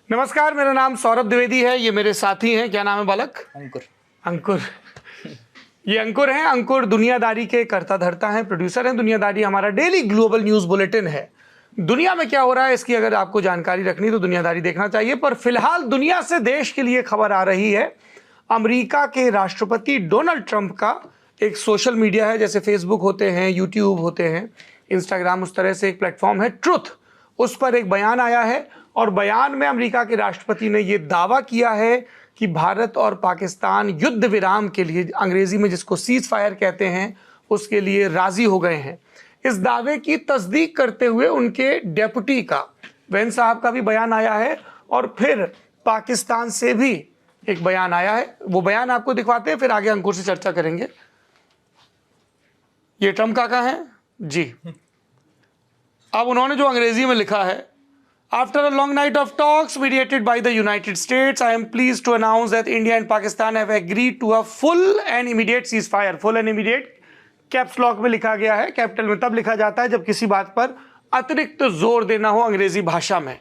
नमस्कार, मेरा नाम सौरभ द्विवेदी है। ये मेरे साथी हैं। क्या नाम है बालक? अंकुर। अंकुर। ये अंकुर हैं। अंकुर दुनियादारी के कर्ता धर्ता हैं, प्रोड्यूसर हैं। दुनियादारी हमारा डेली ग्लोबल न्यूज़ बुलेटिन है। दुनिया में क्या हो रहा है इसकी अगर आपको जानकारी रखनी तो दुनियादारी देखना चाहिए। पर फिलहाल दुनिया से देश के लिए खबर आ रही है। अमेरिका के राष्ट्रपति डोनाल्ड ट्रंप का एक सोशल मीडिया है, जैसे फेसबुक होते हैं, यूट्यूब होते हैं, इंस्टाग्राम, उस तरह से एक प्लेटफॉर्म है ट्रुथ। उस पर एक बयान आया है और बयान में अमेरिका के राष्ट्रपति ने यह दावा किया है कि भारत और पाकिस्तान युद्ध विराम के लिए, अंग्रेजी में जिसको सीज फायर कहते हैं, उसके लिए राजी हो गए हैं। इस दावे की तस्दीक करते हुए उनके डेप्यूटी का, वैन साहब का भी बयान आया है और फिर पाकिस्तान से भी एक बयान आया है। वो बयान आपको दिखवाते हैं, फिर आगे अंकुर से चर्चा करेंगे। ये ट्रम्प काका है जी। अब उन्होंने जो अंग्रेजी में लिखा है, after a long night of talks mediated by the United States, I am pleased to announce that India and Pakistan have agreed to a full and immediate ceasefire. Full and immediate caps lock में लिखा गया है। Capital में तब लिखा जाता है जब किसी बात पर अतिरिक्त जोर देना हो अंग्रेजी भाषा में।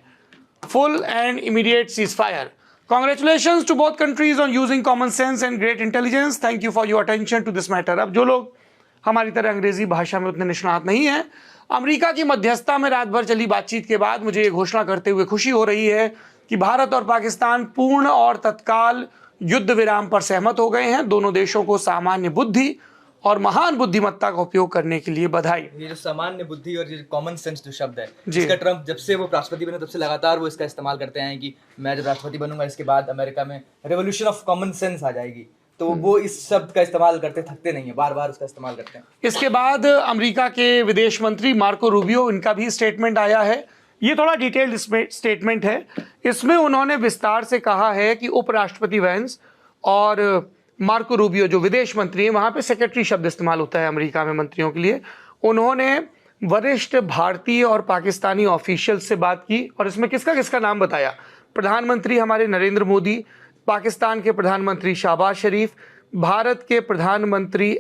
Full and immediate cease fire. Congratulations to both countries on using common sense and great intelligence. Thank you for your attention to this matter. अब जो लोग हमारी तरह अंग्रेजी भाषा में उतने निष्णात नहीं हैं, अमेरिका की मध्यस्थता में रात भर चली बातचीत के बाद मुझे ये घोषणा करते हुए खुशी हो रही है कि भारत और पाकिस्तान पूर्ण और तत्काल युद्ध विराम पर सहमत हो गए हैं। दोनों देशों को सामान्य बुद्धि और महान बुद्धिमत्ता का उपयोग करने के लिए बधाई। ये जो सामान्य बुद्धि और ये कॉमन सेंस जो शब्द है, जिसका ट्रम्प जब से वो राष्ट्रपति बने तब से लगातार वो इसका इस्तेमाल करते हैं कि मैं जब राष्ट्रपति बनूंगा इसके बाद अमेरिका में रेवोल्यूशन ऑफ कॉमन सेंस आ जाएगी, तो वो इस शब्द का इस्तेमाल करते थकते नहीं है, बार बार उसका इस्तेमाल करते हैं। इसके बाद अमेरिका के विदेश मंत्री मार्को रूबियो, इनका भी स्टेटमेंट आया है। ये थोड़ा डिटेल्ड स्टेटमेंट है। इसमें उन्होंने विस्तार से कहा है कि उपराष्ट्रपति वैंस और मार्को रूबियो जो विदेश मंत्री हैं, वहाँ पे सेक्रेटरी शब्द इस्तेमाल होता है अमेरिका में मंत्रियों के लिए, उन्होंने वरिष्ठ भारतीय और पाकिस्तानी ऑफिशियल से बात की और इसमें किसका किसका नाम बताया। प्रधानमंत्री हमारे नरेंद्र मोदी, पाकिस्तान के प्रधानमंत्री शहबाज शरीफ, भारत के प्रधानमंत्री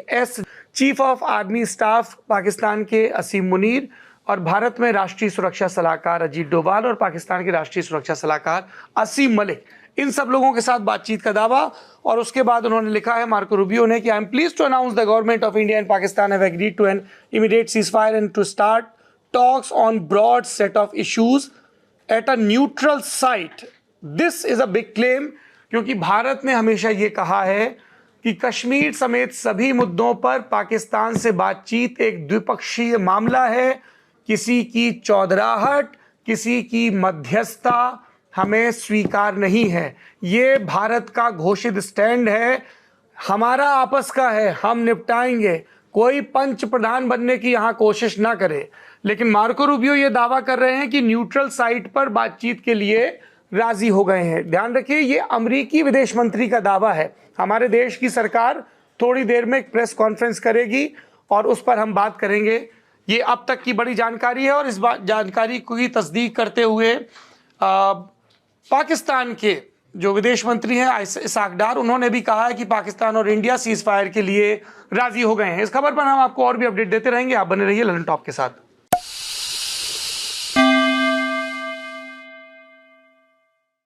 chief of army staff Pakistan के असीम मुनीर और भारत में राष्ट्रीय सुरक्षा सलाहकार अजीत डोभाल और पाकिस्तान के राष्ट्रीय सुरक्षा सलाहकार असीम मलिक, इन सब लोगों के साथ बातचीत का दावा। और उसके बाद उन्होंने लिखा है मार्को रूबियो ने कि I am pleased to announce the government of India and Pakistan have agreed to an immediate ceasefire and to start talks on broad set of issues at a neutral site. This is a big claim, क्योंकि भारत ने हमेशा ये कहा है कि कश्मीर समेत सभी मुद्दों पर पाकिस्तान से बातचीत एक द्विपक्षीय मामला है। किसी की चौधराहट, किसी की मध्यस्थता हमें स्वीकार नहीं है। ये भारत का घोषित स्टैंड है, हमारा आपस का है, हम निपटाएंगे। कोई पंच प्रधान बनने की यहाँ कोशिश ना करे। लेकिन मार्को रूबियो ये दावा कर रहे हैं कि न्यूट्रल साइट पर बातचीत के लिए राजी हो गए हैं। ध्यान रखिए, ये अमेरिकी विदेश मंत्री का दावा है। हमारे देश की सरकार थोड़ी देर में एक प्रेस कॉन्फ्रेंस करेगी और उस पर हम बात करेंगे। ये अब तक की बड़ी जानकारी है और इस जानकारी की तस्दीक करते हुए पाकिस्तान के जो विदेश मंत्री हैं इसाक डार, उन्होंने भी कहा है कि पाकिस्तान और इंडिया सीज फायर के लिए राजी हो गए हैं। इस खबर पर हम आपको और भी अपडेट देते रहेंगे। आप बने रहिए ललन टॉप के साथ।